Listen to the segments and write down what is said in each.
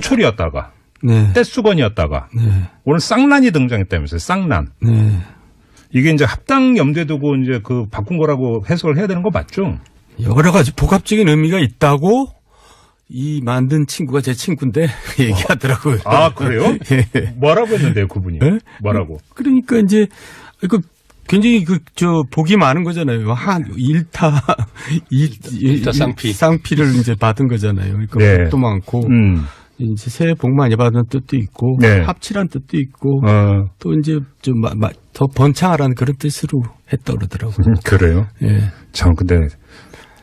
떼초리였다가 네. 떼수건이었다가 네. 오늘 쌍란이 등장했다면서요. 쌍란. 네. 이게 이제 합당 염두에 두고 이제 그 바꾼 거라고 해석을 해야 되는 거 맞죠? 여러 가지 복합적인 의미가 있다고 이 만든 친구가 제 친구인데 얘기하더라고요. 아, 그래요? 예. 뭐라고 했는데요, 그분이? 네? 뭐라고? 그러니까 이제 그 굉장히 복이 많은 거잖아요. 일타 쌍피를 이제 받은 거잖아요. 그러니까 네. 복도 많고 이제 새해 복 많이 받은 뜻도 있고 네. 합치란 뜻도 있고 또 이제 좀 더 번창하라는 그런 뜻으로 했다 그러더라고요. 그래요? 예. 참 근데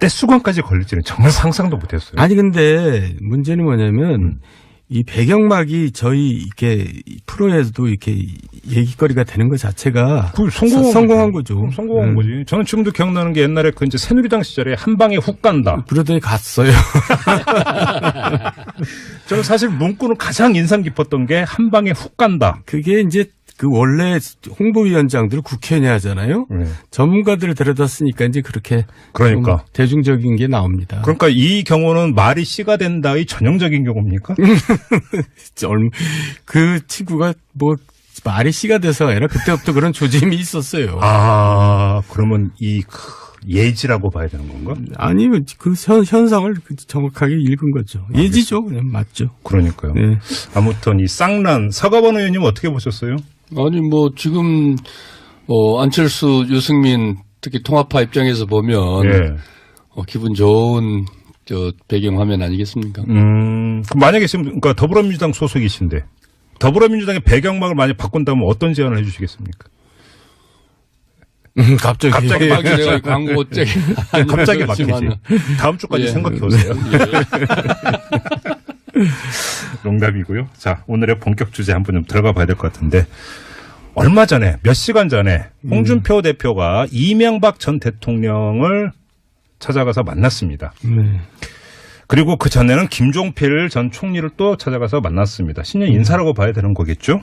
떼수건까지 걸릴지는 정말 상상도 못했어요. 아니 근데 문제는 뭐냐면 이 배경막이 저희 이렇게 프로에서도 이렇게 얘기거리가 되는 것 자체가 성공한 거죠. 성공한 거지. 저는 지금도 기억나는 게 옛날에 그 이제 새누리당 시절에 한 방에 훅 간다. 그러더니 갔어요. 저는 사실 문구는 가장 인상 깊었던 게 한 방에 훅 간다. 그게 이제 그 원래 홍보위원장들을 국회의원이 하잖아요. 전문가들을 데려다 쓰니까 이제 그렇게 그러니까 대중적인 게 나옵니다. 그러니까 이 경우는 말이 씨가 된다의 전형적인 경우입니까? 그 친구가 뭐 말이 씨가 돼서 아니라 그때부터 그런 조짐이 있었어요. 아, 그러면 이 예지라고 봐야 되는 건가? 아니면 그 현상을 정확하게 읽은 거죠. 예지죠. 그냥 맞죠. 그러니까요. 네. 아무튼 이 쌍란 서가번 의원님 어떻게 보셨어요? 아니 뭐 지금 안철수, 유승민 특히 통합파 입장에서 보면 예. 기분 좋은 배경 화면 아니겠습니까? 그럼 만약에 지금 그러니까 더불어민주당 소속이신데 더불어민주당의 배경막을 만약 바꾼다면 어떤 제안을 해주시겠습니까? 갑자기 내가 광고 갑자기 막히지. 다음 주까지 예. 생각해 오세요. 농담이고요. 자, 오늘의 본격 주제 한번 좀 들어가 봐야 될 것 같은데 얼마 전에 몇 시간 전에 홍준표 대표가 이명박 전 대통령을 찾아가서 만났습니다. 그리고 그 전에는 김종필 전 총리를 또 찾아가서 만났습니다. 신년 인사라고 봐야 되는 거겠죠?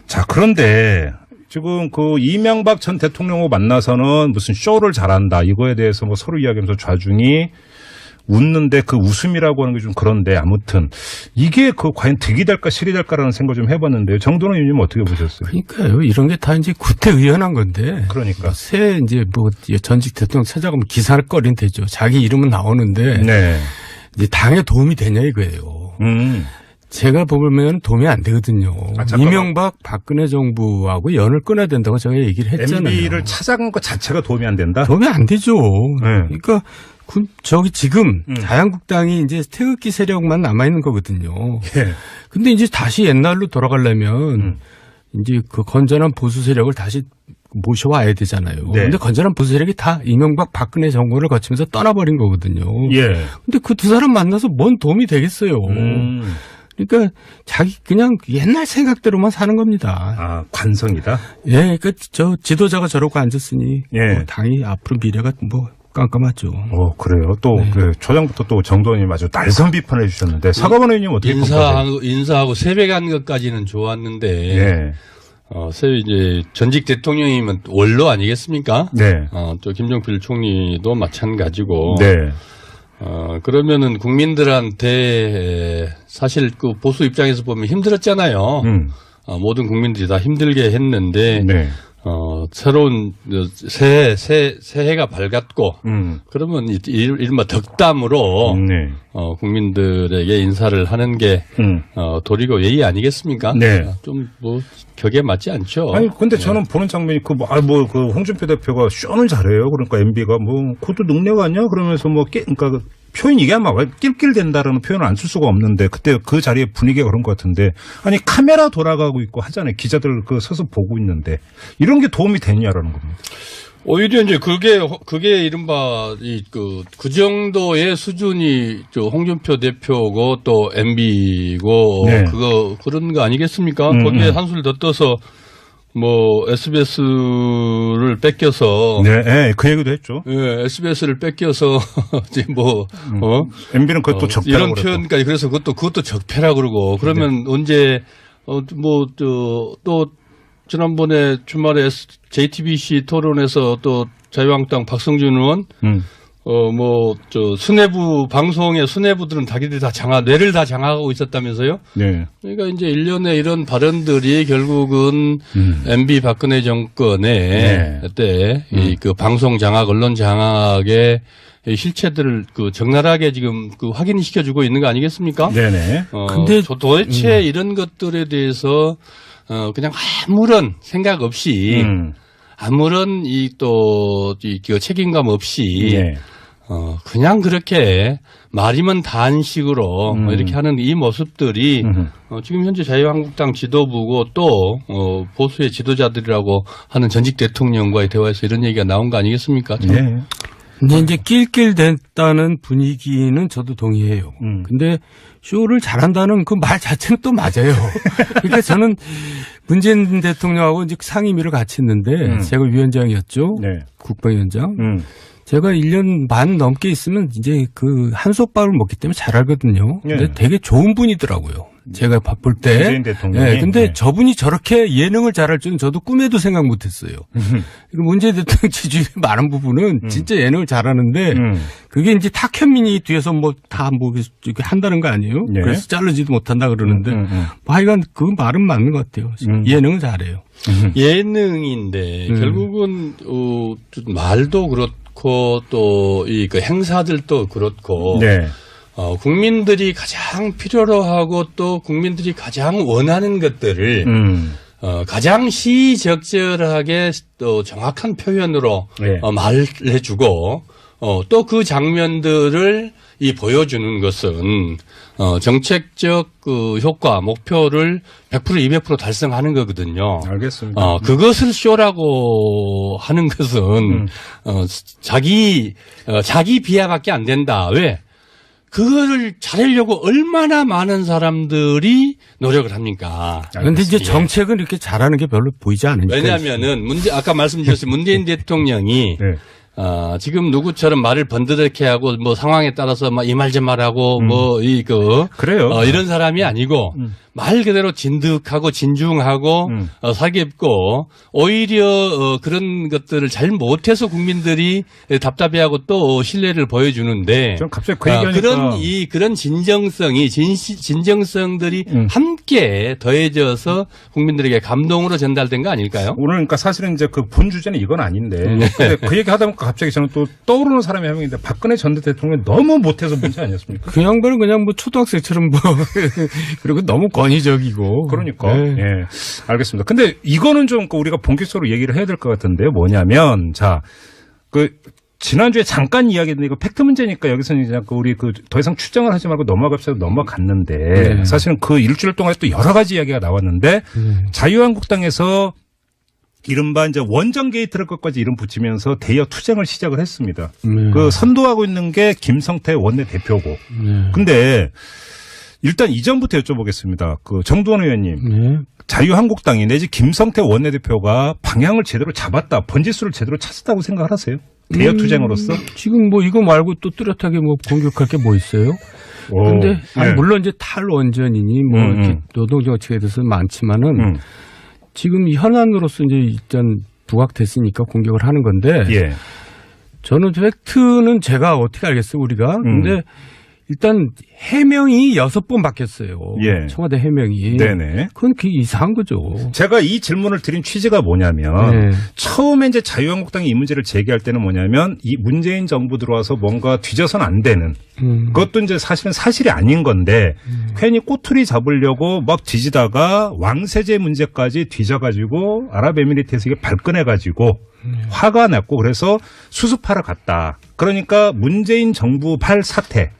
자, 그런데 지금 그 이명박 전 대통령하고 만나서는 무슨 쇼를 잘한다 이거에 대해서 뭐 서로 이야기하면서 좌중이 웃는데 그 웃음이라고 하는 게 좀 그런데 아무튼 이게 그 과연 득이 될까 실이 될까라는 생각 좀 해봤는데요. 정도는 의원님 어떻게 보셨어요? 그러니까요. 이런 게 다 이제 구태의연한 건데. 그러니까 새 이제 뭐 전직 대통령 찾아가면 기사거리는 되죠. 자기 이름은 나오는데. 네. 이제 당에 도움이 되냐 이거예요. 제가 보면 도움이 안 되거든요. 이명박 박근혜 정부하고 연을 끊어야 된다고 제가 얘기를 했잖아요. MB를 찾아간 것 자체가 도움이 안 된다? 도움이 안 되죠. 네. 그러니까 지금 자유한국당이 이제 태극기 세력만 남아있는 거거든요. 예. 근데 이제 다시 옛날로 돌아가려면 이제 그 건전한 보수 세력을 다시 모셔와야 되잖아요. 네. 근데 건전한 보수 세력이 다 이명박 박근혜 정권을 거치면서 떠나버린 거거든요. 예. 근데 그 두 사람 만나서 뭔 도움이 되겠어요. 그러니까 그냥 옛날 생각대로만 사는 겁니다. 아, 관성이다? 예, 그러니까 지도자가 저러고 앉았으니 예. 뭐 당이 앞으로 미래가 뭐 깜깜하죠. 그래요. 또 네. 그 초장부터 또 정도원님 아주 날선 비판해 주셨는데 사과번 의원님 어떻게 평가하세요? 인사하고 새벽한 것까지는 좋았는데 예. 이제 전직 대통령이면 원로 아니겠습니까? 네. 또 김종필 총리도 마찬가지고. 네. 그러면은 국민들한테 사실 그 보수 입장에서 보면 힘들었잖아요. 모든 국민들이 다 힘들게 했는데. 네. 새로운 새해가 밝았고 그러면 이른바 덕담으로 네. 국민들에게 인사를 하는 게 도리고 예의 아니겠습니까? 네. 좀 뭐 격에 맞지 않죠. 아니 근데 저는 보는 장면이 그 홍준표 대표가 쇼는 잘해요. 그러니까 MB가 그것도 능력 아니야? 그러면서 그러니까 표현 이게 아마 낄낄댄다라는 표현을 안 쓸 수가 없는데 그때 그 자리의 분위기가 그런 것 같은데 아니 카메라 돌아가고 있고 하잖아요. 기자들 서서 보고 있는데 이런 게 도움이 되냐라는 겁니다. 오히려 이제 그게 이른바 그 정도의 수준이 홍준표 대표고 또 MB고 네. 그런 거 아니겠습니까? 거기에 한술 더 떠서 SBS를 뺏겨서. 네, 그 얘기도 했죠. 예, SBS를 뺏겨서, 지금 MB는 그것도 적폐라고 이런 표현까지 그래서 그것도 적폐라 그러고, 그러면 네. 언제, 또, 지난번에 주말에 JTBC 토론에서 또 자유한국당 박성준 의원, 수뇌부, 방송의 수뇌부들은 자기들이 다 뇌를 다 장악하고 있었다면서요? 네. 그러니까 이제 일련의 이런 발언들이 결국은 MB 박근혜 정권의 때 그 방송 장악, 언론 장악의 실체들을 적나라하게 지금 확인시켜주고 있는 거 아니겠습니까? 네네. 근데 도대체 이런 것들에 대해서 그냥 아무런 생각 없이 아무런 책임감 없이 네. 그냥 그렇게 말이면 다한 식으로 이렇게 하는 이 모습들이 지금 현재 자유한국당 지도부고 또 보수의 지도자들이라고 하는 전직 대통령과의 대화에서 이런 얘기가 나온 거 아니겠습니까? 네. 근데 이제 낄낄댔다는 분위기는 저도 동의해요. 근데 쇼를 잘한다는 그 말 자체는 또 맞아요. 그러니까 저는 문재인 대통령하고 이제 상임위를 같이 했는데 제가 위원장이었죠. 네. 국방위원장. 제가 1년 반 넘게 있으면 이제 그 한솥밥을 먹기 때문에 잘 알거든요. 근데 네. 되게 좋은 분이더라고요. 제가 바쁠 때. 문재인 대통령이. 네, 근데 네. 저분이 저렇게 예능을 잘할 줄은 저도 꿈에도 생각 못 했어요. 문재인 대통령 지지율이 많은 부분은 진짜 예능을 잘하는데 그게 이제 탁현민이 뒤에서 이렇게 한다는 거 아니에요? 네. 그래서 자르지도 못한다 그러는데 뭐 하여간 그 말은 맞는 것 같아요. 예능을 잘해요. 예능인데 결국은 말도 그렇고 또 그 행사들도 그렇고 네. 국민들이 가장 필요로 하고 또 국민들이 가장 원하는 것들을 가장 시적절하게 또 정확한 표현으로 네. 말해주고 또 그 장면들을 보여주는 것은 정책적 효과 목표를 100% 200% 달성하는 거거든요. 알겠습니다. 그것을 쇼라고 하는 것은 자기 비하밖에 안 된다. 왜? 그거를 잘하려고 얼마나 많은 사람들이 노력을 합니까? 그런데 이제 정책은 이렇게 잘하는 게 별로 보이지 않으니까. 왜냐하면은 아까 말씀드렸듯이 문재인 대통령이 네. 지금 누구처럼 말을 번드럽게 하고 뭐 상황에 따라서 이 말 저 말하고 그래요. 이런 사람이 아니고 말 그대로 진득하고 진중하고 사기없고 오히려 그런 것들을 잘 못해서 국민들이 답답해하고 또 신뢰를 보여주는데 전 갑자기 그 얘기하니까 그런 진정성들이 함께 더해져서 국민들에게 감동으로 전달된 거 아닐까요? 오늘 그러니까 사실은 이제 그 본 주제는 이건 아닌데 근데 그 얘기 하다 보니까 갑자기 저는 또 떠오르는 사람이 한 명인데 박근혜 전 대통령이 너무 못해서 문제 아니었습니까? 그 양반은 그냥 초등학생처럼 그리고 너무 권위적이고. 그러니까. 네. 예. 알겠습니다. 근데 이거는 좀 우리가 본격적으로 얘기를 해야 될 것 같은데요. 뭐냐면, 지난주에 잠깐 이야기했는데 이거 팩트 문제니까 여기서는 이제 우리 더 이상 추정을 하지 말고 넘어갑시다 넘어갔는데 네. 사실은 그 일주일 동안에 또 여러 가지 이야기가 나왔는데 자유한국당에서 이른바 이제 원정 게이트를 끝까지 이름 붙이면서 대여 투쟁을 시작을 했습니다. 선도하고 있는 게 김성태 원내대표고. 근데 일단 이전부터 여쭤보겠습니다. 정두원 의원님. 자유한국당이 내지 김성태 원내대표가 방향을 제대로 잡았다. 번지수를 제대로 찾았다고 생각을 하세요? 대여 투쟁으로서? 지금 이거 말고 또 뚜렷하게 공격할 게 뭐 있어요? 근데 네. 물론 이제 탈원전이니 이렇게 노동정책에 대해서는 많지만은 지금 이 현안으로서 이제 일단 부각됐으니까 공격을 하는 건데 예. 저는 팩트는 제가 어떻게 알겠어요, 우리가. 근데 일단 해명이 6번 바뀌었어요. 예. 청와대 해명이. 네네. 그건 이상한 거죠. 제가 이 질문을 드린 취지가 뭐냐면 처음에 이제 자유한국당이 이 문제를 제기할 때는 뭐냐면 이 문재인 정부 들어와서 뭔가 뒤져서는 안 되는 그것도 이제 사실은 사실이 아닌 건데 괜히 꼬투리 잡으려고 막 뒤지다가 왕세제 문제까지 뒤져가지고 아랍에미리트에서 이게 발끈해가지고 화가 났고 그래서 수습하러 갔다. 그러니까 문재인 정부발 사태.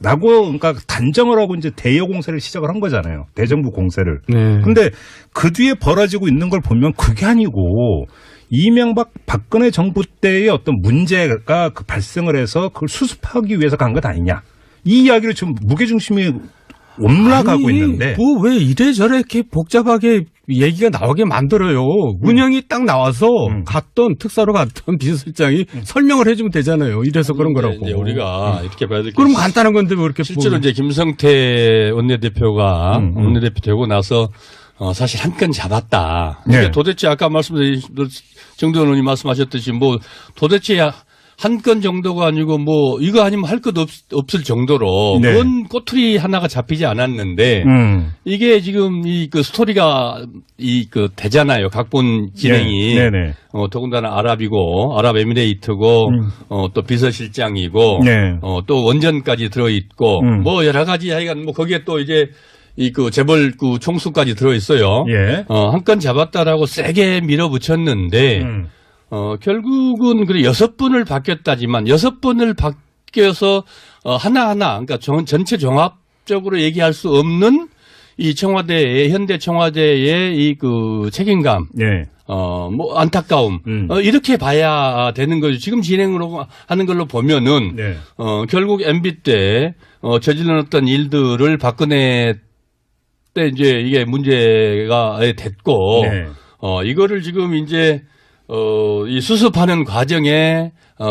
라고, 그러니까 단정을 하고 이제 대여 공세를 시작을 한 거잖아요. 대정부 공세를. 근데 그 뒤에 벌어지고 있는 걸 보면 그게 아니고 이명박 박근혜 정부 때의 어떤 문제가 발생을 해서 그걸 수습하기 위해서 간 것 아니냐. 이 이야기를 지금 무게중심이 올라가고 있는데. 왜 이래저래 이렇게 복잡하게 얘기가 나오게 만들어요. 문영이 딱 나와서 특사로 갔던 비서실장이 설명을 해주면 되잖아요. 이래서 그런 거라고. 이제 우리가 이렇게 봐야 될 게. 그럼 간단한 건데 왜 이렇게. 실제로 이제 김성태 원내대표가 원내대표 되고 나서 사실 한 건 잡았다. 네. 도대체 아까 정두원 의원님 말씀하셨듯이 도대체 한 건 정도가 아니고 뭐 이거 아니면 할 것 없을 정도로 네. 그건 꼬투리 하나가 잡히지 않았는데 이게 지금 이 그 스토리가 이 그 되잖아요. 각본 진행이 네. 네네. 더군다나 아랍에미레이트고 또 비서실장이고 네. 또 원전까지 들어 있고 뭐 여러 가지 하여간 뭐 거기에 또 이제 이 그 재벌 그 총수까지 들어 있어요. 예. 한 건 잡았다라고 세게 밀어붙였는데 결국은 그래 6번을 바뀌었다지만 6번을 바뀌어서 하나하나 그러니까 전체 종합적으로 얘기할 수 없는 이 청와대의 현대 청와대의 이 그 책임감, 예. 뭐 안타까움 이렇게 봐야 되는 거죠. 지금 진행으로 하는 걸로 보면은 네. 결국 MB 때 저질러놨던 일들을 박근혜 때 이제 이게 문제가 됐고 네. 이거를 지금 이제 이 수습하는 과정에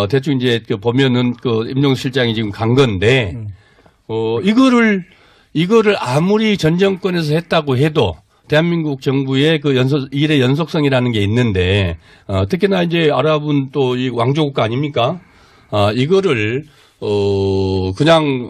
대충 이제 그 보면은 그 임종석 실장이 지금 간 건데 이거를 아무리 전 정권에서 했다고 해도 대한민국 정부의 그 일의 연속성이라는 게 있는데 특히나 이제 아랍은 또 이 왕조국가 아닙니까? 이거를 그냥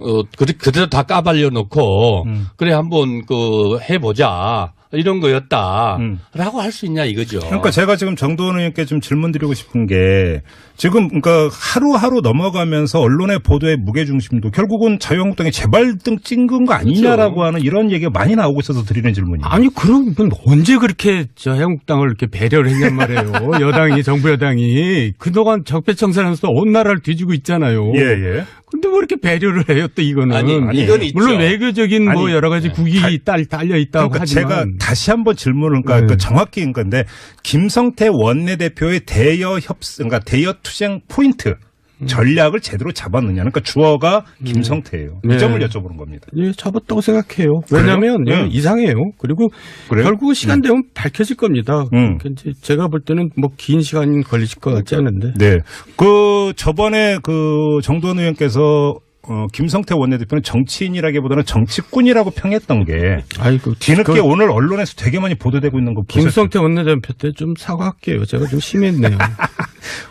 그대로 다 까발려 놓고 그래 한번 그 해보자. 이런 거였다라고 할 수 있냐 이거죠. 그러니까 제가 지금 정도원 의원께 좀 질문 드리고 싶은 게 지금 그러니까 하루하루 넘어가면서 언론의 보도의 무게중심도 결국은 자유한국당이 재발등 찍은 거 아니냐라고 그렇죠. 하는 이런 얘기가 많이 나오고 있어서 드리는 질문이에요. 아니 그럼 언제 그렇게 자유한국당을 이렇게 배려를 했냔 말이에요. 여당이 정부 여당이 그동안 적폐청산하면서 온 나라를 뒤지고 있잖아요. 예. 근데 뭐 이렇게 배려를 해요 또 이거는. 아니 이건 있죠. 물론 외교적인 뭐 아니, 여러 가지 국익이 달려 있다고 그러니까 하지만 제가 다시 한번 질문을 그러니까 정확히인 건데 김성태 원내대표의 그러니까 대여 투쟁 포인트 전략을 제대로 잡았느냐. 그러니까 주어가 김성태예요. 네. 이 점을 여쭤보는 겁니다. 예, 잡았다고 생각해요. 왜냐하면 그래요? 예, 이상해요. 그리고 그래요? 결국 시간 되면 밝혀질 겁니다. 그러니까 이제 제가 볼 때는 뭐 긴 시간 걸리실 것 같지 않은데. 네. 그 저번에 그 정도원 의원께서 김성태 원내대표는 정치인이라기보다는 정치꾼이라고 평했던 게 아이고 뒤늦게 오늘 언론에서 되게 많이 보도되고 있는 거 보셨어요? 김성태 원내대표 때 좀 사과할게요. 제가 좀 심했네요.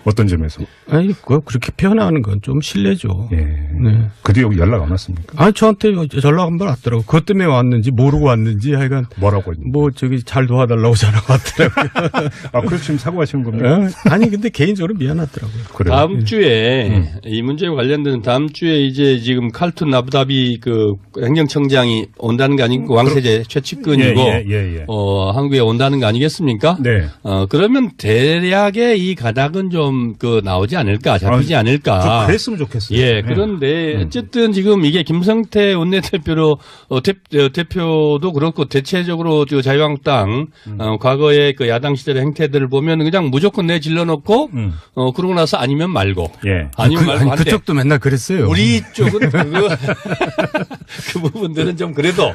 어떤 점에서? 아니 그렇게 표현하는 건 좀 실례죠. 예. 네. 그 뒤에 연락 안 왔습니까? 아니 저한테 전화 한 번 왔더라고. 그것 때문에 왔는지 모르고 왔는지 하여간 뭐라고 했는데? 뭐 저기 잘 도와달라고 전화가 왔더라고요. 아, 그래서 지금 사과하시는 겁니까? 아니 근데 개인적으로 미안하더라고요. 그래요? 다음 주에 이 문제와 관련된 다음 주에 이제 지금 칼툰 아부다비 그 행정청장이 온다는 거 아니고 왕세제 최측근이고 예. 한국에 온다는 거 아니겠습니까? 네. 그러면 대략의 이 가닥은 좀 그 나오지 않을까 잡히지 않을까. 좀 그랬으면 좋겠어요. 예, 그런데 어쨌든 지금 이게 김성태 원내대표로 대표도 그렇고 대체적으로 자유한국당 과거의 그 야당 시절의 행태들을 보면 그냥 무조건 내질러 놓고 그러고 나서 아니면 말고. 예. 아니면 말고 한데 그쪽도 맨날 그랬어요. 우리 쪽은 그 부분들은 좀 그래도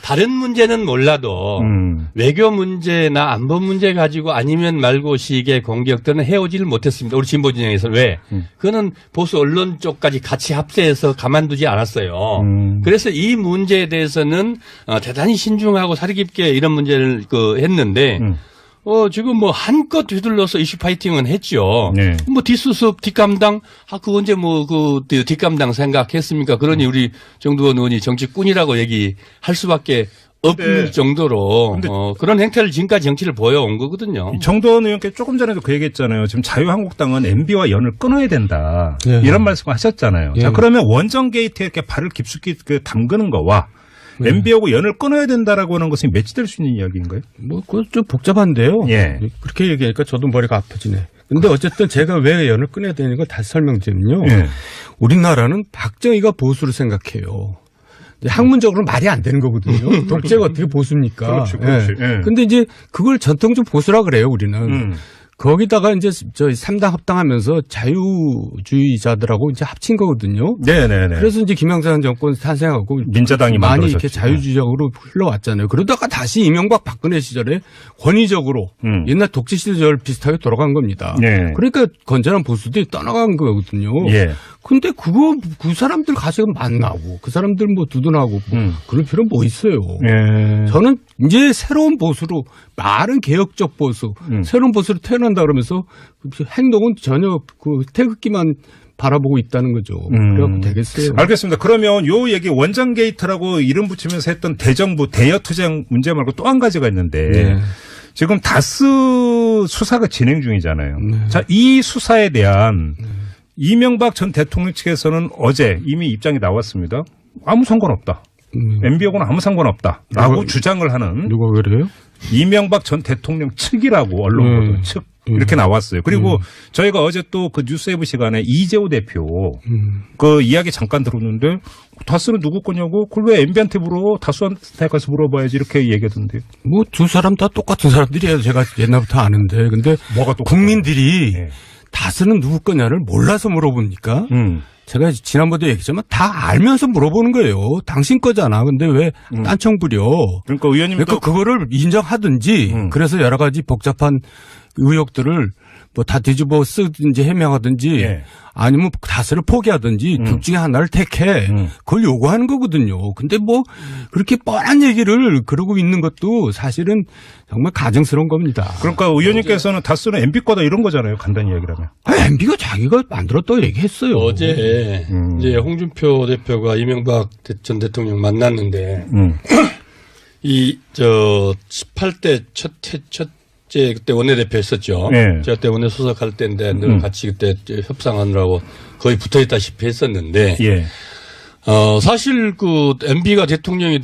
다른 문제는 몰라도 외교 문제나 안보 문제 가지고 아니면 말고 식의 공격들은 해오지를 못했습니다. 우리 진보 진영에서 왜? 그거는 보수 언론 쪽까지 같이 합세해서 가만두지 않았어요. 그래서 이 문제에 대해서는 대단히 신중하고 사리 깊게 이런 문제를 했는데 지금 뭐 한껏 휘둘러서 이슈 파이팅은 했죠. 네. 뭐 뒷수습, 뒷감당, 그 언제 뭐 뒷감당 생각했습니까? 그러니 우리 정두원 의원이 정치꾼이라고 얘기할 수밖에 없을 정도로 그런 행태를 지금까지 정치를 보여온 거거든요. 정도원 의원께 조금 전에도 그 얘기했잖아요. 지금 자유한국당은 MB와 연을 끊어야 된다. 예. 이런 말씀을 하셨잖아요. 예. 자, 그러면 원전 게이트에 이렇게 발을 깊숙이 담그는 거와 MB하고 연을 끊어야 된다라고 하는 것은 매치될 수 있는 이야기인가요? 뭐 그건 좀 복잡한데요. 예. 그렇게 얘기하니까 저도 머리가 아프지네. 근데 어쨌든 제가 왜 연을 끊어야 되는 걸 다시 설명드리면요. 예. 우리나라는 박정희가 보수를 생각해요. 학문적으로는 말이 안 되는 거거든요. 독재가 어떻게 보수입니까? 그렇지. 예. 근데 이제 그걸 전통적 보수라 그래요, 우리는. 거기다가 이제 저희 3당 합당하면서 자유주의자들하고 이제 합친 거거든요. 네네네. 그래서 이제 김영삼 정권 탄생하고 민자당이 많이 만들어졌죠. 이렇게 자유주의적으로 흘러왔잖아요. 그러다가 다시 이명박 박근혜 시절에 권위적으로 옛날 독재 시절 비슷하게 돌아간 겁니다. 네. 그러니까 건전한 보수들이 떠나간 거거든요. 예. 근데 그 사람들 가서 만나고 그 사람들 뭐 두둔하고 뭐 그럴 필요 뭐 있어요. 예. 저는 이제 새로운 보수로 말은 개혁적 보수, 새로운 보수로 태어난다 그러면서 행동은 전혀 그 태극기만 바라보고 있다는 거죠. 그래갖고 되겠어요. 알겠습니다. 그러면 요 얘기 원장 게이트라고 이름 붙이면서 했던 대정부 대여투쟁 문제 말고 또 한 가지가 있는데 네. 지금 다스 수사가 진행 중이잖아요. 네. 자, 이 수사에 대한 이명박 전 대통령 측에서는 어제 이미 입장이 나왔습니다. 아무 상관없다. MB하고는 아무 상관없다라고 주장을 하는 누가 그래요? 이명박 전 대통령 측이라고 언론 보도 측 이렇게 나왔어요. 그리고 저희가 어제 또 그 뉴스웨이브 시간에 이재호 대표 그 이야기 잠깐 들었는데 다스는 누구 거냐고 그걸 왜 MB한테 물어 다스한테 가서 물어봐야지 이렇게 얘기하던데. 뭐 두 사람 다 똑같은 사람들이에요. 제가 옛날부터 아는데 근데 뭐가 똑같아요? 국민들이 네. 다스는 누구 거냐를 몰라서 물어보니까 제가 지난번에도 얘기했지만 다 알면서 물어보는 거예요. 당신 거잖아. 근데 왜 딴청 부려? 그러니까 의원님도 그러니까 그거를 인정하든지 그래서 여러 가지 복잡한 의혹들을 뭐 다 뒤집어 쓰든지 해명하든지 예. 아니면 다스를 포기하든지 둘 중에 하나를 택해. 그걸 요구하는 거거든요. 근데 뭐 그렇게 뻔한 얘기를 그러고 있는 것도 사실은 정말 가증스러운 겁니다. 그러니까 의원님께서는 다스는 MB 거다 이런 거잖아요. 간단히 얘기를 하면. MB가 자기가 만들었다고 얘기했어요. 어제 이제 홍준표 대표가 이명박 전 대통령 만났는데 이 18대 첫째 그때 원내대표 했었죠. 네. 제가 그때 원내 수석할 때인데 늘 같이 그때 협상하느라고 거의 붙어 있다시피 했었는데 예. 사실 그 MB가 대통령이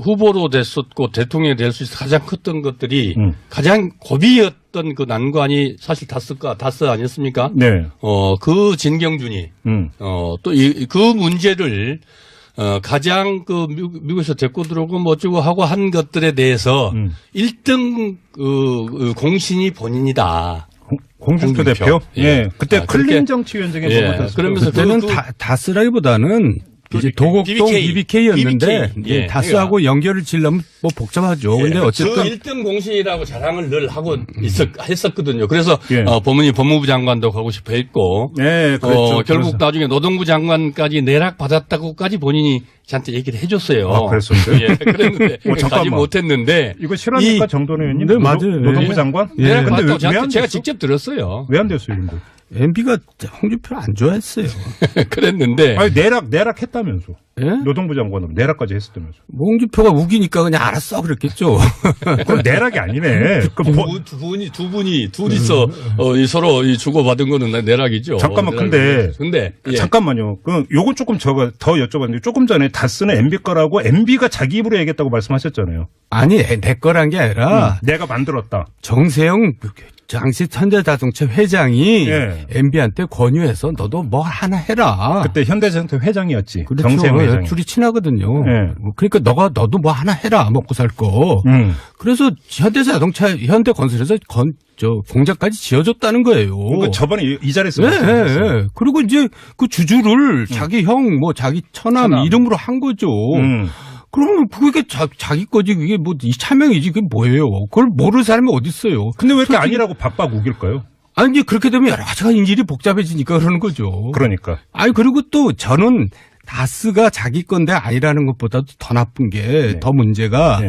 후보로 됐었고 대통령이 될 수 있어 가장 컸던 것들이 가장 고비였던 그 난관이 사실 다스 아니었습니까? 네. 그 진경준이 또 그 문제를 가장 그 미국에서 데리고 들어오고 뭐 어쩌고 하고 한 것들에 대해서 1등 그 공신이 본인이다. 홍준표 대표? 예. 그때 클린 그렇게 정치위원장에 예. 뽑았었어요. 그러면서 그때는 다스라기보다는 이제 도곡동 BBK였는데 예. 다스하고 연결을 지려면 뭐 복잡하죠. 근데 어쨌든 그 1등 공신이라고 자랑을 늘 하고 했었거든요. 그래서 예. 법무부 장관도 가고 싶어 했고 네, 그렇죠. 결국 나중에 노동부 장관까지 내락 받았다고까지 본인이 저한테 얘기를 해줬어요. 아, 그랬었어요? 예, 그랬는데 가지 잠깐만. 못했는데 이거 실합니까 정도는 의원님? 네, 맞아요. 노동부 예. 장관? 예. 내락 근데 받았다고 왜 저한테 안 제가 됐어? 직접 들었어요. 왜 안 됐어요, 이런 거? MB가 홍준표를 안 좋아했어요. 그랬는데 아니, 내락 했다면서. 예? 노동부 장관으로 내락까지 했었다면서. 뭐 홍준표가 우기니까 그냥 알았어 그랬겠죠. 그럼 내락이 아니네. 둘이서 서로 주고받은 거는 내락이죠. 잠깐만, 근데 예. 잠깐만요. 그럼 요건 조금 제가 더 여쭤봤는데 조금 전에 다스는 MB 거라고 MB가 자기 입으로 얘기했다고 말씀하셨잖아요. 아니 내 거란 게 아니라 내가 만들었다. 정세영 당시 현대자동차 회장이 예. MB한테 권유해서 너도 뭐 하나 해라. 그때 현대자동차 회장이었지. 그렇죠. 정세영 회장이. 둘이 친하거든요. 예. 그러니까 너도 뭐 하나 해라 먹고 살 거. 그래서 현대건설에서 공장까지 지어줬다는 거예요. 그러니까 저번에 이 자리에서 네, 말씀하셨어요. 네. 그리고 이제 그 주주를 자기 형, 자기 처남 이름으로 한 거죠. 그러면 그게 자기 거지. 그게 뭐 이 차명이지. 그게 뭐예요? 그걸 모르는 사람이 어디 있어요? 근데 왜 이렇게 아니라고 박박 우길까요? 아니 이제 그렇게 되면 여러 가지가 일이 복잡해지니까 그러는 거죠. 그러니까. 아니 그리고 또 저는 다스가 자기 건데 아니라는 것보다도 더 나쁜 게 더 문제가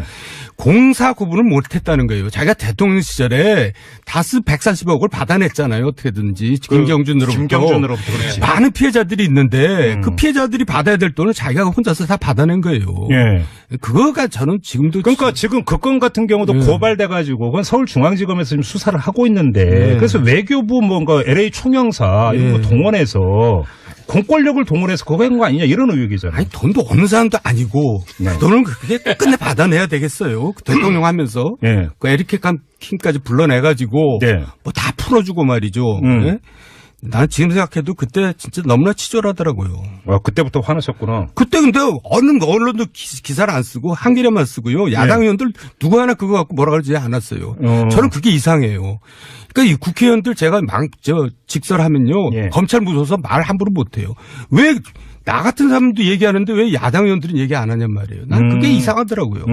공사 구분을 못했다는 거예요. 자기가 대통령 시절에 다스 140억을 받아냈잖아요. 어떻게든지 김경준으로부터 그렇지. 많은 피해자들이 있는데 그 피해자들이 받아야 될 돈을 자기가 혼자서 다 받아낸 거예요. 예. 그거가 저는 지금도 그러니까 지금 그 건 같은 경우도 고발돼가지고 그건 서울중앙지검에서 지금 수사를 하고 있는데 그래서 외교부 뭔가 LA 총영사 이런 거 동원해서 공권력을 동원해서 그거 한 거 아니냐 이런 의혹이잖아요. 아니 돈도 없는 사람도 아니고 그 돈을 그게 끝내 받아내야 되겠어요. 그 대통령 하면서 예. 그 에릭 킴까지 불러내가지고 네. 뭐 다 풀어주고 말이죠. 네? 난 지금 생각해도 그때 진짜 너무나 치졸하더라고요. 그때부터 화나셨구나. 그때 근데 언론도 기사를 안 쓰고 한겨레만 쓰고요. 야당 의원들 누구 하나 그거 갖고 뭐라 그러지 않았어요. 저는 그게 이상해요. 그러니까 이 국회의원들 제가 직설하면요. 검찰 무서워서 말 함부로 못해요. 왜 나 같은 사람도 얘기하는데 왜 야당 의원들은 얘기 안 하냔 말이에요. 난 그게 이상하더라고요.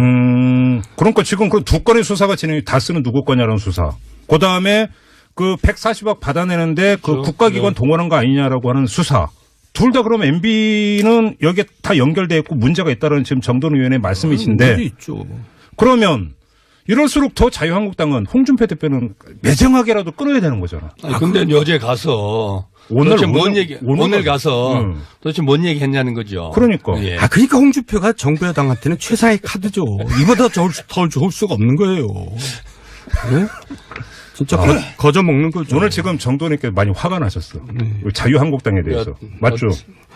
그러니까 지금 그 두 건의 수사가 진행이 다스는 누구 거냐라는 수사. 그다음에 그 140억 받아내는데 그 국가기관 동원한 거 아니냐라고 하는 수사. 둘 다 그럼 MB는 여기에 다 연결돼 있고 문제가 있다는 지금 정돈 의원의 말씀이신데 문제 있죠. 그러면 이럴수록 더 자유한국당은 홍준표 대표는 매정하게라도 끊어야 되는 거잖아. 아니, 근데 어제 가서 오늘 도대체 뭔 얘기 오늘 가서 응. 도대체 뭔 얘기 했냐는 거죠. 그러니까. 예. 그러니까 홍준표가 정부 여당한테는 최상의 카드죠. 이보다 더 좋을 수가 없는 거예요. 네? 진짜 거저 먹는 거죠. 오늘 지금 정돈님께 많이 화가 나셨어. 자유한국당에 대해서. 맞죠?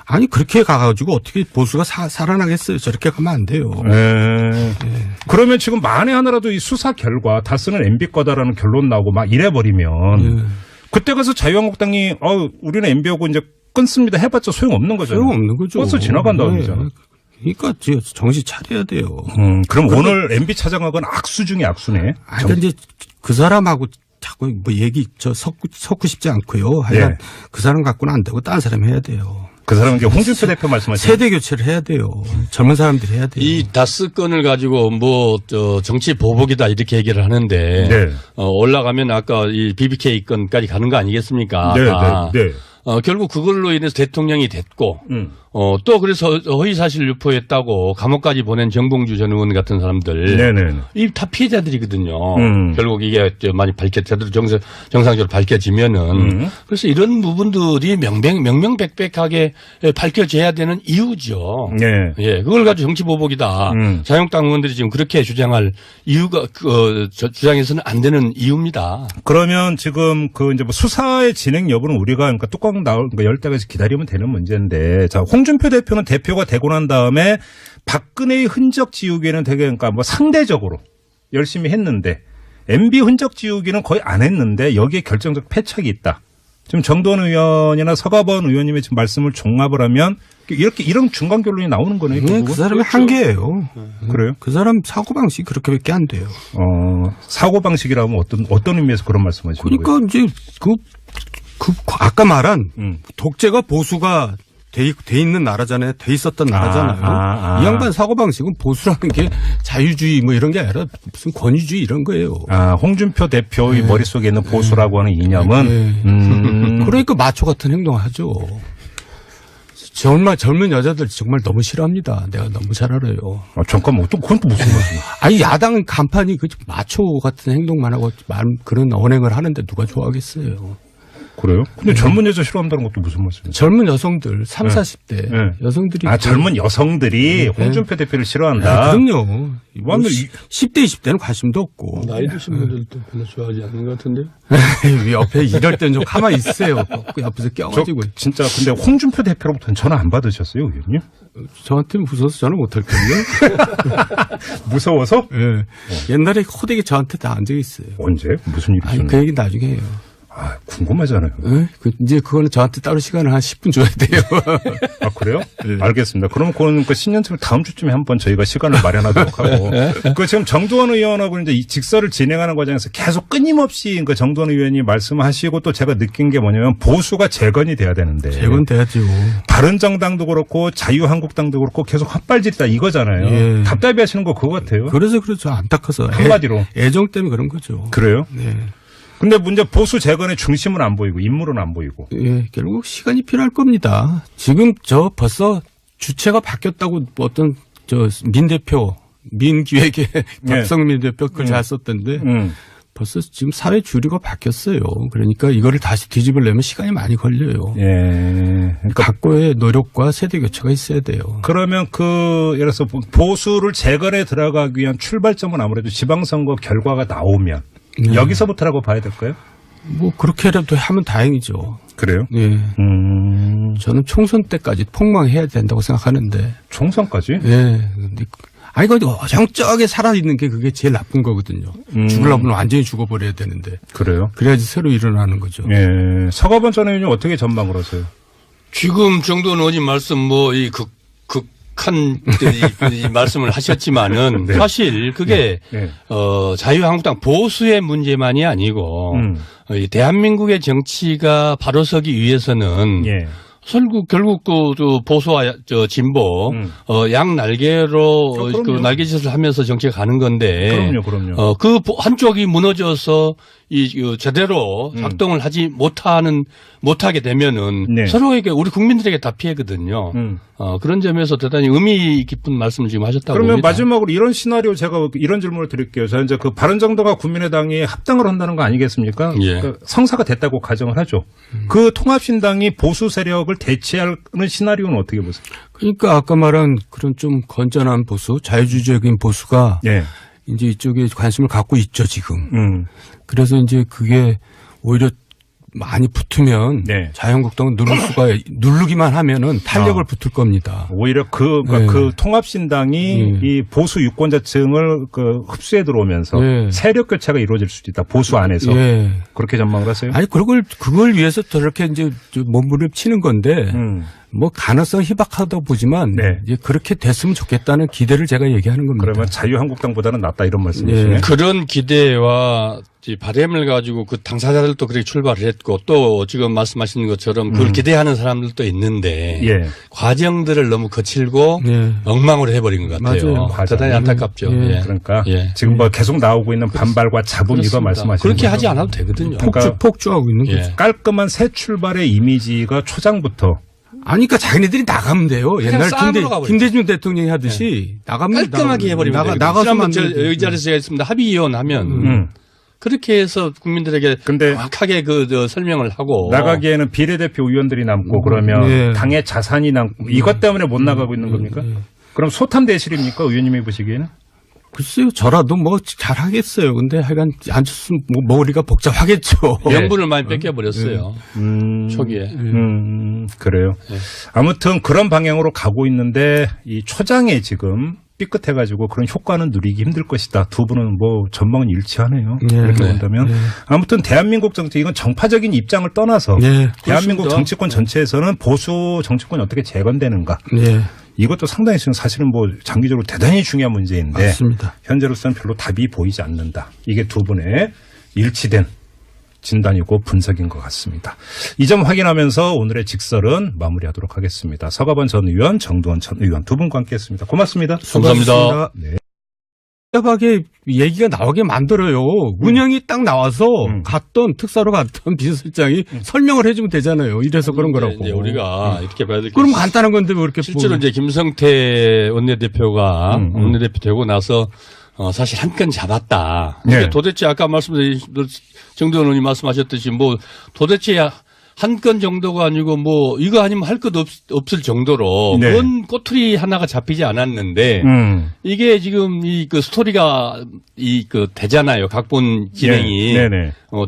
아니 그렇게 가가지고 어떻게 보수가 살아나겠어요. 저렇게 가면 안 돼요. 그러면 지금 만에 하나라도 이 수사 결과 다스는 MB 거다라는 결론 나오고 막 이래버리면 그때 가서 자유한국당이 우리는 MB하고 이제 끊습니다 해봤자 소용없는 거잖아요. 소용없는 거죠. 버스 지나간 다음이잖아. 그러니까 정신 차려야 돼요. 그럼 오늘 MB 차장하고는 악수 중에 악수네. 근데 이제 그 사람하고 자꾸 뭐 얘기 섞고 싶지 않고요. 하여간 예. 그 사람 갖고는 안 되고 다른 사람이 해야 돼요. 그 사람은 이제 홍준표 대표 말씀하시는 세대 교체를 해야 돼요. 젊은 사람들이 해야 돼요. 이 다스 건을 가지고 정치 보복이다 이렇게 얘기를 하는데 네. 올라가면 아까 이 BBK 건까지 가는 거 아니겠습니까? 네. 결국 그걸로 인해서 대통령이 됐고 또 그래서 허위사실 유포했다고 감옥까지 보낸 정봉주 전 의원 같은 사람들 네네. 이 다 피해자들이거든요. 결국 이게 많이 제대로 정상적으로 밝혀지면은 그래서 이런 부분들이 명명백백하게 밝혀져야 되는 이유죠. 네. 예, 그걸 가지고 정치보복이다. 자유한국당 의원들이 지금 그렇게 주장할 이유가 주장해서는 안 되는 이유입니다. 그러면 지금 그 이제 뭐 수사의 진행 여부는 우리가 그러니까 뚜껑 나올 열 때까지 기다리면 되는 문제인데 자 홍준표 대표는 대표가 되고 난 다음에 박근혜의 흔적 지우기에는 되게 그러니까 뭐 상대적으로 열심히 했는데 MB 흔적 지우기는 거의 안 했는데 여기에 결정적 패착이 있다. 지금 정돈 의원이나 서가번 의원님의 지금 말씀을 종합을 하면 이렇게 이런 중간 결론이 나오는 거네요. 그 사람의 한계예요. 그래요? 그 사람 사고방식이 그렇게밖에 안 돼요. 사고방식이라면 어떤 의미에서 그런 말씀하시는 거예요? 그러니까 이제 아까 말한 독재가 보수가 돼 있는 나라잖아요. 돼 있었던 나라잖아요. 이 양반 사고방식은 보수라는 게 자유주의 뭐 이런 게 아니라 무슨 권위주의 이런 거예요. 홍준표 대표의 머릿속에 있는 보수라고 하는 이념은 그러니까 마초 같은 행동을 하죠. 정말 젊은 여자들 정말 너무 싫어합니다. 내가 너무 잘 알아요. 잠깐만, 그건 또 무슨 말이야? 아니 야당 간판이 그 마초 같은 행동만 하고 그런 언행을 하는데 누가 좋아하겠어요. 그래요? 근데 젊은 여자 싫어한다는 것도 무슨 말씀이에요? 젊은 여성들 30, 40대 여성들이 젊은 여성들이 홍준표 대표를 싫어한다. 그럼요. 완전 10대 20대는 관심도 없고. 나이 드신 분들도 별로 좋아하지 않는 것 같은데. 옆에 이럴 때는 좀 가만히 있으세요. 옆에서 껴가지고. 진짜 근데 홍준표 대표로부터는 전화 안 받으셨어요, 의원님? 저한테는 무서워서 전화 못할걸요. 무서워서? 네. 옛날에 호되게 저한테 다 앉아 있어요. 언제? 무슨 일이 있었나요? 그 얘기 나중에 해요. 궁금하잖아요. 이제 그거는 저한테 따로 시간을 한 10분 줘야 돼요. 그래요? 네. 알겠습니다. 그럼 그건 그 신년철 다음 주쯤에 한번 저희가 시간을 마련하도록 하고. 그 지금 정두원 의원하고 이제 이 직설을 진행하는 과정에서 계속 끊임없이 그 정두원 의원이 말씀하시고 또 제가 느낀 게 뭐냐면 보수가 재건이 돼야 되는데. 재건돼야죠. 바른정당도 그렇고 자유한국당도 그렇고 계속 헛발질다 이거잖아요. 예. 답답해 하시는 거 그거 같아요. 그래서 그렇죠. 안타까워서. 한마디로. 애정 때문에 그런 거죠. 그래요? 네. 근데 문제 보수 재건의 중심은 안 보이고 인물은 안 보이고. 예, 결국 시간이 필요할 겁니다. 지금 벌써 주체가 바뀌었다고 어떤 민기획의 박성민 대표 그걸 잘 썼던데 벌써 지금 사회 주류가 바뀌었어요. 그러니까 이거를 다시 뒤집으려면 시간이 많이 걸려요. 예. 그러니까 각고의 노력과 세대 교체가 있어야 돼요. 그러면 예를 들어서 보수를 재건에 들어가기 위한 출발점은 아무래도 지방선거 결과가 나오면 여기서부터라고 봐야 될까요? 뭐 그렇게라도 하면 다행이죠. 그래요? 예. 저는 총선 때까지 폭망해야 된다고 생각하는데. 총선까지? 예. 근데 정적에 살아있는 게 그게 제일 나쁜 거거든요. 죽으려면 완전히 죽어버려야 되는데. 그래요? 그래야지 새로 일어나는 거죠. 예. 서가번 전 의원님 어떻게 전망을 하세요? 지금 정도는 어제 말씀 이 말씀을 하셨지만은 네. 사실 그게 네. 자유한국당 보수의 문제만이 아니고 이 대한민국의 정치가 바로 서기 위해서는 예. 결국 그 보수와 진보 양 날개로 그 날개짓을 하면서 정치가 가는 건데. 그럼요. 그 한쪽이 무너져서 제대로 작동을 하지 못하게 되면은 네. 서로에게 우리 국민들에게 다 피해거든요. 그런 점에서 대단히 의미 깊은 말씀을 지금 하셨다고 그러면 봅니다. 마지막으로 이런 시나리오 제가 이런 질문을 드릴게요. 자, 이제 그 바른정당과 국민의당이 합당을 한다는 거 아니겠습니까? 예. 그러니까 성사가 됐다고 가정을 하죠. 그 통합신당이 보수 세력을 대체하는 시나리오는 어떻게 보세요? 그러니까 아까 말한 그런 좀 건전한 보수, 자유주의적인 보수가 예. 이제 이쪽에 관심을 갖고 있죠, 지금. 그래서 이제 그게 오히려 많이 붙으면 네. 자유한국당은 누르기만 하면은 탄력을 붙을 겁니다. 오히려 그 통합신당이 이 보수 유권자층을 흡수해 들어오면서 세력 교체가 이루어질 수도 있다. 보수 안에서. 그렇게 전망을 하세요? 아니, 그걸 위해서 저렇게 이제 몸부림치는 건데 뭐 가능성 희박하다고 보지만 이제 그렇게 됐으면 좋겠다는 기대를 제가 얘기하는 겁니다. 그러면 자유한국당보다는 낫다 이런 말씀이시네요. 그런 기대와 바램을 가지고 그 당사자들도 그렇게 출발을 했고 또 지금 말씀하시는 것처럼 그걸 기대하는 사람들도 있는데 과정들을 너무 거칠고 엉망으로 해버린 것 같아요. 맞아요. 대단히 안타깝죠. 그러니까 지금 뭐 계속 나오고 있는 반발과 잡음 이거 말씀하시는 그렇게 거죠? 하지 않아도 되거든요. 폭주하고 있는 거죠. 깔끔한 새 출발의 이미지가 초장부터 아니, 그러니까 자기네들이 나가면 돼요. 옛날 김대중 대통령이 하듯이 나가면 깔끔하게 해버리면 돼요. 나가서만 이 자리에서 제가 있습니다. 합의위원 하면 그렇게 해서 국민들에게 정확하게 설명을 하고 나가기에는 비례대표 의원들이 남고 그러면 당의 자산이 남고 이것 때문에 못 나가고 있는 겁니까? 그럼 소탐대실입니까? 의원님이 보시기에는? 글쎄요, 저라도 뭐 잘하겠어요. 근데 하여간 안철수 머리가 복잡하겠죠. 명분을 많이 뺏겨버렸어요. 초기에. 그래요. 아무튼 그런 방향으로 가고 있는데 이 초장에 지금 삐끗해가지고 그런 효과는 누리기 힘들 것이다. 두 분은 뭐 전망은 일치하네요. 이렇게 본다면. 아무튼 대한민국 정치 이건 정파적인 입장을 떠나서 대한민국 정치권 전체에서는 보수 정치권이 어떻게 재건되는가. 이것도 상당히 지금 사실은 뭐 장기적으로 대단히 중요한 문제인데 맞습니다. 현재로서는 별로 답이 보이지 않는다. 이게 두 분의 일치된 진단이고 분석인 것 같습니다. 이 점 확인하면서 오늘의 직설은 마무리하도록 하겠습니다. 서가번 전 의원, 정두원 전 의원 두 분과 함께했습니다. 고맙습니다. 감사합니다. 네. 복잡하게 얘기가 나오게 만들어요. 운영이 딱 나와서 특사로 갔던 비서실장이 설명을 해주면 되잖아요. 이래서 그런 거라고. 이제 우리가 이렇게 봐야 될 게 그럼 간단한 건데 왜 이렇게 실제로 이제 김성태 원내대표가 원내대표 되고 나서 사실 한 건 잡았다. 그러니까 도대체 아까 말씀드린 정두원 의원이 말씀하셨듯이 뭐 도대체 한 건 정도가 아니고 뭐 이거 아니면 할 것 없을 정도로 그건 꼬투리 하나가 잡히지 않았는데 이게 지금 그 스토리가 되잖아요. 각본 진행이.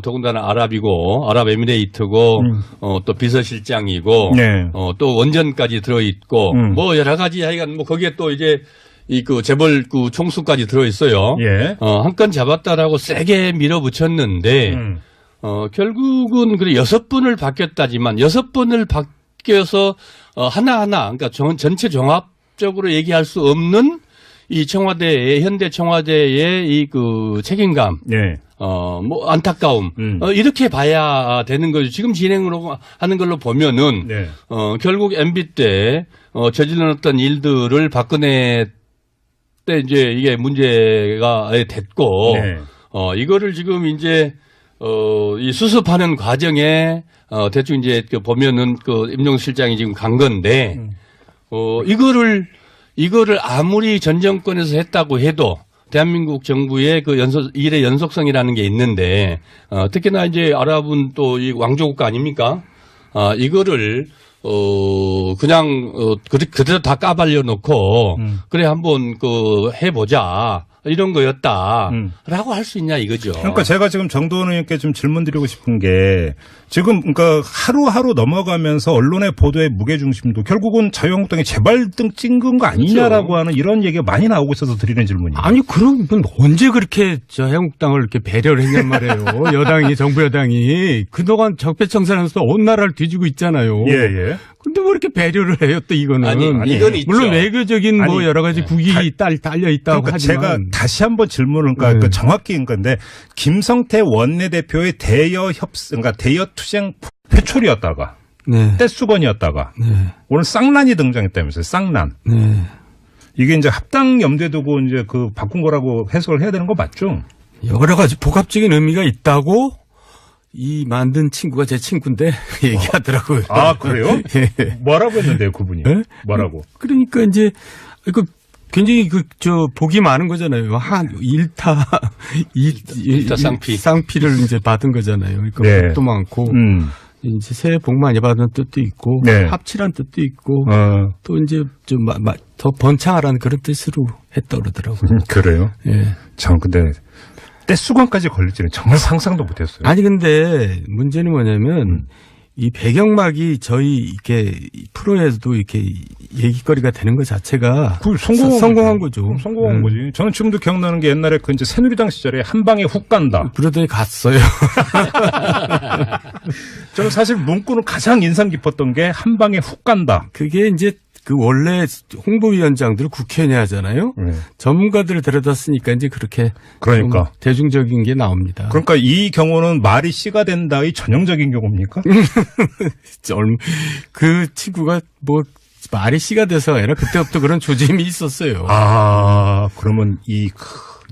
더군다나 아랍에미레이트고 또 비서실장이고 또 원전까지 들어있고 뭐 여러 가지 하여간 뭐 거기에 또 이제 재벌 총수까지 들어있어요. 한 건 잡았다라고 세게 밀어붙였는데 결국은 그래 6번을 바뀌었다지만 6번을 바뀌어서 하나하나 그러니까 전체 종합적으로 얘기할 수 없는 이 현대 청와대의 책임감, 뭐 안타까움 이렇게 봐야 되는 거죠. 지금 진행으로 하는 걸로 보면은 결국 MB 때 저질렀던 일들을 박근혜 때 이제 이게 문제가 됐고 이거를 지금 이제 이 수습하는 과정에 대충 이제 보면은 임종수 실장이 지금 간 건데 이거를 아무리 전 정권에서 했다고 해도 대한민국 정부의 일의 연속성이라는 게 있는데 특히나 이제 아랍은 또 이 왕조국가 아닙니까? 이거를 그냥 그대로 다 까발려 놓고 그래 한번 해보자. 이런 거였다라고 할 수 있냐 이거죠. 그러니까 제가 지금 정두원 의원께 좀 질문 드리고 싶은 게 지금 그러니까 하루하루 넘어가면서 언론의 보도의 무게중심도 결국은 자유한국당이 재발등 찍은 거 아니냐라고 하는 이런 얘기가 많이 나오고 있어서 드리는 질문이에요. 아니 그럼 언제 그렇게 자유한국당을 이렇게 배려를 했냔 말이에요. 여당이 정부 여당이 그동안 적폐청산하면서 온 나라를 뒤지고 있잖아요. 근데 뭐 이렇게 배려를 해요 또 이거는. 아니 이건 있죠. 물론 외교적인 뭐 여러 가지 국익이 달려 있다고 그러니까 하지만 제가 다시 한번 질문을 그러니까 정확히 건데 김성태 원내대표의 그러니까 대여 투쟁 회초리였다가 네. 떼수건이었다가 네. 오늘 쌍란이 등장했다면서요. 쌍란. 네. 이게 이제 합당 염두에 두고 이제 그 바꾼 거라고 해석을 해야 되는 거 맞죠? 여러 가지 복합적인 의미가 있다고 이 만든 친구가 제 친구인데 얘기하더라고요. 아, 그래요? 예. 뭐라고 했는데요, 그분이? 네? 뭐라고? 그러니까 이제 그 굉장히 복이 많은 거잖아요. 한 일타 쌍피를 이제 받은 거잖아요. 그러니까 네. 복도 많고 이제 새해 복 많이 받은 뜻도 있고 네. 합치란 뜻도 있고 또 이제 좀 더 번창하라는 그런 뜻으로 했다 그러더라고요. 그래요? 예. 참 근데 떼수건까지 걸릴지는 정말 상상도 못했어요. 아니 근데 문제는 뭐냐면 이 배경막이 저희 이렇게 프로에서도 이렇게 얘기거리가 되는 것 자체가 성공한 거죠. 성공한 거지. 저는 지금도 기억나는 게 옛날에 그 이제 새누리당 시절에 한 방에 훅 간다. 그러더니 갔어요. 저는 사실 문구는 가장 인상 깊었던 게 한 방에 훅 간다. 그게 이제 그 원래 홍보위원장들을 국회의원이 하잖아요. 전문가들을 데려다 쓰니까 이제 그렇게 그러니까 대중적인 게 나옵니다. 그러니까 이 경우는 말이 씨가 된다의 전형적인 경우입니까? 그 친구가 뭐 말이 씨가 돼서 아니라 그때부터 그런 조짐이 있었어요. 아, 그러면 이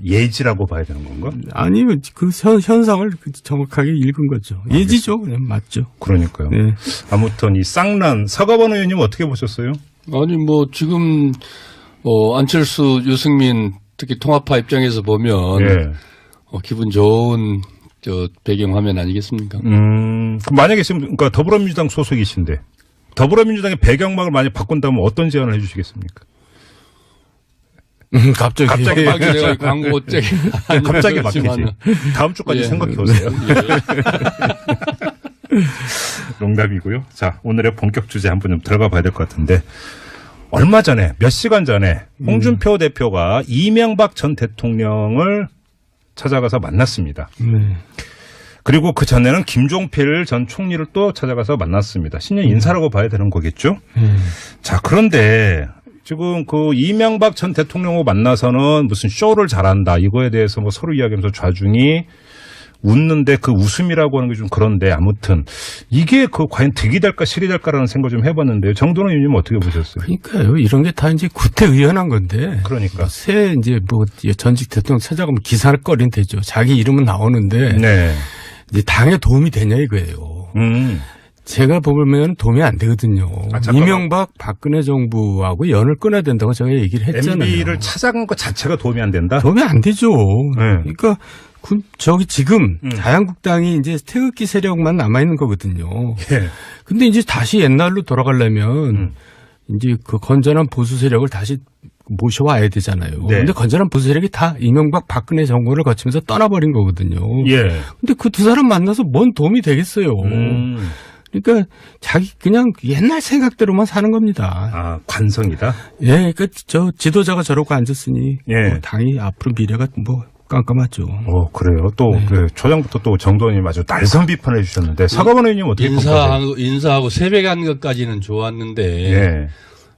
예지라고 봐야 되는 건가? 아니, 그 현상을 정확하게 읽은 거죠. 예지죠. 그냥 맞죠. 그러니까요. 네. 아무튼 이 쌍란 서가번 의원님 어떻게 보셨어요? 아니 뭐 지금 안철수, 유승민 특히 통합파 입장에서 보면 예. 기분 좋은 배경 화면 아니겠습니까? 그럼 만약에 지금 그러니까 더불어민주당 소속이신데 더불어민주당의 배경막을 만약 바꾼다면 어떤 제안을 해주시겠습니까? 갑자기 막 내가 광고 갑자기 막히지. 다음 주까지 예. 생각해 오세요. 예. 농담이고요. 자, 오늘의 본격 주제 한번 좀 들어가 봐야 될 것 같은데 얼마 전에 몇 시간 전에 홍준표 대표가 이명박 전 대통령을 찾아가서 만났습니다. 그리고 그 전에는 김종필 전 총리를 또 찾아가서 만났습니다. 신년 인사라고 봐야 되는 거겠죠? 자, 그런데 지금 그 이명박 전 대통령하고 만나서는 무슨 쇼를 잘한다 이거에 대해서 뭐 서로 이야기하면서 좌중이 웃는데 그 웃음이라고 하는 게 좀 그런데 아무튼 이게 그 과연 득이 될까 실이 될까라는 생각 좀 해봤는데요. 정도는 의원님 어떻게 보셨어요? 그러니까요. 이런 게 다 이제 구태의연한 건데. 그러니까 새 이제 뭐 전직 대통령 찾아가면 기사를 거린 되죠. 자기 이름은 나오는데 네. 이제 당에 도움이 되냐 이거예요. 제가 보면 도움이 안 되거든요. 이명박 박근혜 정부하고 연을 끊어야 된다고 제가 얘기를 했잖아요. MB를 찾아간 것 자체가 도움이 안 된다? 도움이 안 되죠. 네. 그러니까 저기 지금 자유한국당이 이제 태극기 세력만 남아 있는 거거든요. 예. 근데 이제 다시 옛날로 돌아가려면 이제 그 건전한 보수 세력을 다시 모셔와야 되잖아요. 네. 근데 건전한 보수 세력이 다 이명박 박근혜 정권을 거치면서 떠나버린 거거든요. 예. 근데 그 두 사람 만나서 뭔 도움이 되겠어요. 그러니까 자기 그냥 옛날 생각대로만 사는 겁니다. 아, 관성이다? 예, 그러니까 저 지도자가 저러고 앉았으니 예. 뭐 당이 앞으로 미래가 뭐 깜깜하죠. 그래요. 또 그 초장부터 또 정도님 아주 날선 비판을 해주셨는데 서가번 의원님 어떻게 평가하세요? 인사하고 새벽 간 것까지는 좋았는데 예.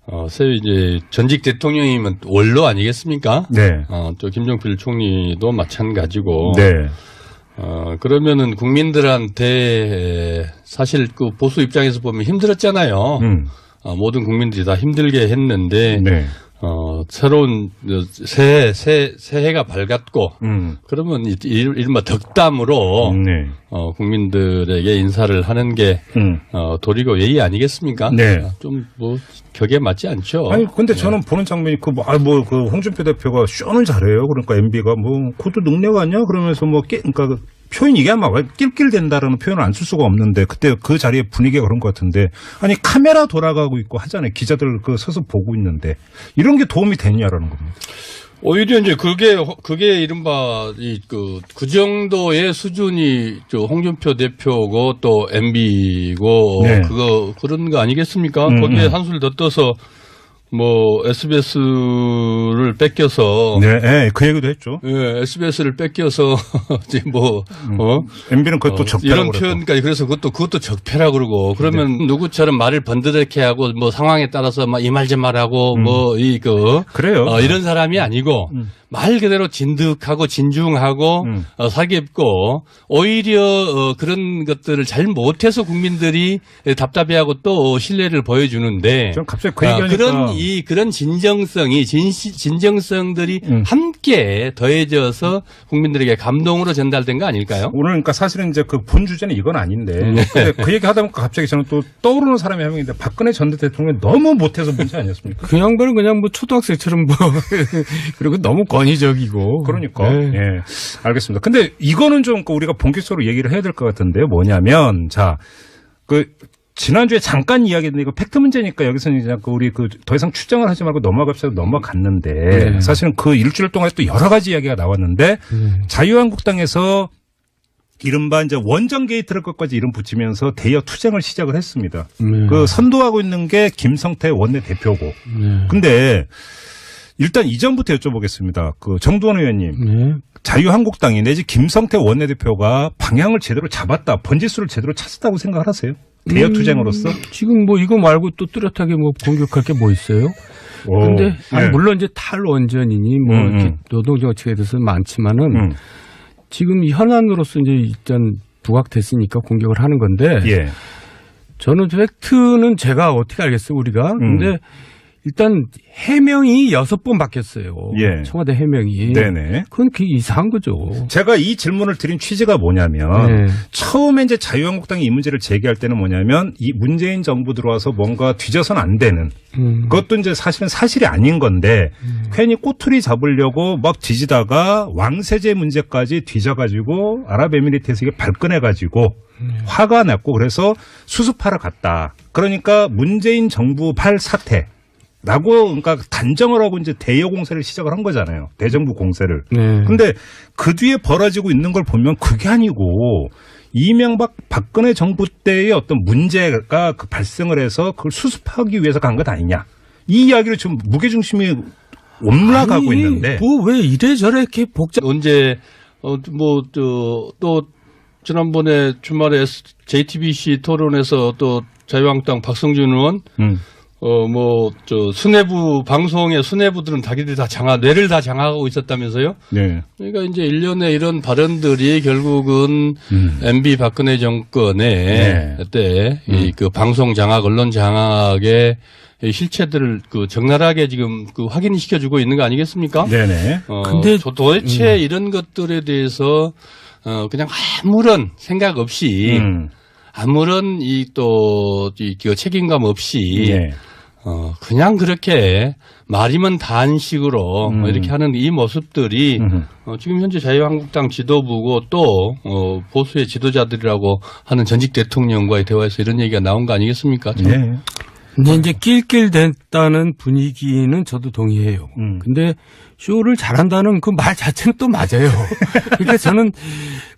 이제 전직 대통령이면 원로 아니겠습니까? 네. 또 김종필 총리도 마찬가지고. 네. 그러면은 국민들한테 사실 그 보수 입장에서 보면 힘들었잖아요. 모든 국민들이 다 힘들게 했는데. 네. 새로운 새해가 밝았고, 그러면 이른바 덕담으로, 네. 국민들에게 인사를 하는 게, 도리고 예의 아니겠습니까? 네. 좀 격에 맞지 않죠. 아니, 근데 저는 보는 장면이 그 홍준표 대표가 쇼는 잘해요. 그러니까 MB가 그것도 능력 아니야? 그러면서 그러니까 표현이 이게 아마 낄낄댄다라는 표현을 안 쓸 수가 없는데 그때 그 자리에 분위기가 그런 것 같은데 아니 카메라 돌아가고 있고 하잖아요. 기자들 서서 보고 있는데 이런 게 도움이 되냐라는 겁니다. 오히려 이제 그게 이른바 그 정도의 수준이 홍준표 대표고 또 MB고 네. 그런 거 아니겠습니까? 거기에 한술 더 떠서 SBS를 뺏겨서. 네, 그 얘기도 했죠. 예, SBS를 뺏겨서, 이제 MB는 그것도 적폐라고 이런 표현까지, 그래서 그것도 적폐라 그러고, 그러면 누구처럼 말을 번드럽게 하고, 상황에 따라서 이 말 저 말하고, 그래요. 이런 사람이 아니고, 말 그대로 진득하고 진중하고 사기있고 오히려 그런 것들을 잘 못해서 국민들이 답답해하고 또 신뢰를 보여주는데 전 갑자기 그 얘기하니까 그런 진정성들이 함께 더해져서 국민들에게 감동으로 전달된 거 아닐까요? 오늘 그러니까 사실은 이제 그 본 주제는 이건 아닌데 근데 그 얘기 하다 보니까 갑자기 저는 또 떠오르는 사람이 한 명인데 박근혜 전 대통령이 너무 못해서 문제 아니었습니까? 그 양반은 그냥 뭐 초등학생처럼 뭐 그리고 너무 권위적이고. 그러니까. 네. 예. 알겠습니다. 근데 이거는 좀 우리가 본격적으로 얘기를 해야 될 것 같은데 뭐냐면 자, 지난주에 잠깐 이야기했는데 이거 팩트 문제니까 여기서는 이제 우리 더 이상 추정을 하지 말고 넘어갑시다 넘어갔는데 네. 사실은 그 일주일 동안 또 여러 가지 이야기가 나왔는데 자유한국당에서 이른바 이제 원정 게이트를 끝까지 이름 붙이면서 대여 투쟁을 시작을 했습니다. 그 선도하고 있는 게 김성태 원내대표고. 근데 일단 이전부터 여쭤보겠습니다. 정두원 의원님. 자유한국당이 내지 김성태 원내대표가 방향을 제대로 잡았다. 번지수를 제대로 찾았다고 생각을 하세요? 대여 투쟁으로서? 지금 뭐 이거 말고 또 뚜렷하게 뭐 공격할 게 뭐 있어요? 근데 네. 물론 이제 탈원전이니 뭐 이렇게 노동정책에 대해서는 많지만은 지금 현안으로서 이제 일단 부각됐으니까 공격을 하는 건데 예. 저는 팩트는 제가 어떻게 알겠어요, 우리가. 근데 일단 해명이 6번 바뀌었어요. 예. 청와대 해명이. 네네. 그건 이상한 거죠. 제가 이 질문을 드린 취지가 뭐냐면 네. 처음에 이제 자유한국당이 이 문제를 제기할 때는 뭐냐면 이 문재인 정부 들어와서 뭔가 뒤져서는 안 되는 그것도 이제 사실은 사실이 아닌 건데 괜히 꼬투리 잡으려고 막 뒤지다가 왕세제 문제까지 뒤져가지고 아랍에미리트에서 이게 발끈해가지고 화가 났고 그래서 수습하러 갔다. 그러니까 문재인 정부 발 사태. 라고 그러니까 단정을 하고 이제 대여 공세를 시작을 한 거잖아요. 대정부 공세를. 네. 근데 그 뒤에 벌어지고 있는 걸 보면 그게 아니고 이명박 박근혜 정부 때의 어떤 문제가 발생을 해서 그걸 수습하기 위해서 간 것 아니냐. 이 이야기를 지금 무게중심이 올라가고 있는데. 뭐 왜 이래저래 이렇게 복잡. 언제 또 지난번에 주말에 JTBC 토론에서 또 자유한국당 박성준 의원 수뇌부, 방송의 수뇌부들은 자기들이 다 뇌를 다 장악하고 있었다면서요? 네. 그러니까 이제 일련의 이런 발언들이 결국은 MB 박근혜 정권의 때 그 방송 장악, 언론 장악의 실체들을 적나라하게 지금 확인시켜주고 있는 거 아니겠습니까? 네네. 근데 도대체 이런 것들에 대해서 그냥 아무런 생각 없이 아무런 책임감 없이 네. 그냥 그렇게 말이면 다한 식으로 이렇게 하는 이 모습들이 지금 현재 자유한국당 지도부고 또 보수의 지도자들이라고 하는 전직 대통령과의 대화에서 이런 얘기가 나온 거 아니겠습니까? 네. 근데 이제 낄낄댔다는 분위기는 저도 동의해요. 근데 쇼를 잘한다는 그 말 자체는 또 맞아요. 그러니까 저는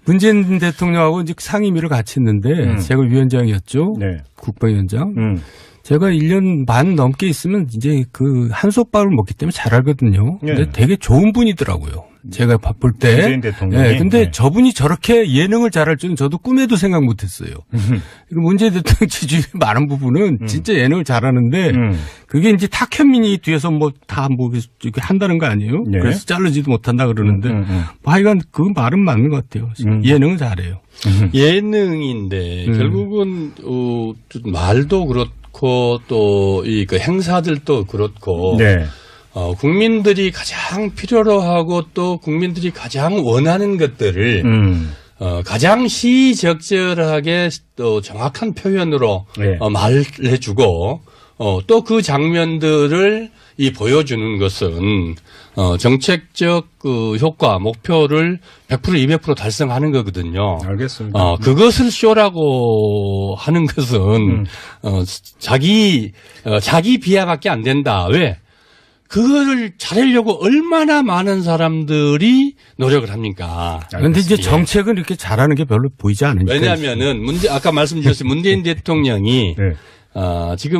문재인 대통령하고 이제 상임위를 같이 했는데 제가 위원장이었죠. 네. 국방위원장. 제가 1년 반 넘게 있으면 이제 한솥밥을 먹기 때문에 잘 알거든요. 근데 되게 좋은 분이더라고요. 제가 바쁠 때. 문재인 대통령이. 네, 근데 저분이 저렇게 예능을 잘할 줄은 저도 꿈에도 생각 못 했어요. 그리고 문재인 대통령 지지율이 많은 부분은 진짜 예능을 잘하는데 그게 이제 탁현민이 뒤에서 이렇게 한다는 거 아니에요? 네. 그래서 자르지도 못한다 그러는데 하여간 그 말은 맞는 것 같아요. 예능을 잘해요. 예능인데 결국은 말도 그렇고 또 그 행사들도 그렇고 네. 국민들이 가장 필요로 하고 또 국민들이 가장 원하는 것들을 가장 시적절하게 또 정확한 표현으로 네. 말해주고 또 그 장면들을 보여주는 것은 정책적 효과 목표를 100% 200% 달성하는 거거든요. 알겠습니다. 그것을 쇼라고 하는 것은 자기 비하밖에 안 된다. 왜? 그거를 잘하려고 얼마나 많은 사람들이 노력을 합니까? 그런데 이제 정책은 이렇게 잘하는 게 별로 보이지 않으니까. 왜냐하면은 아까 말씀드렸듯이 문재인 대통령이 네. 지금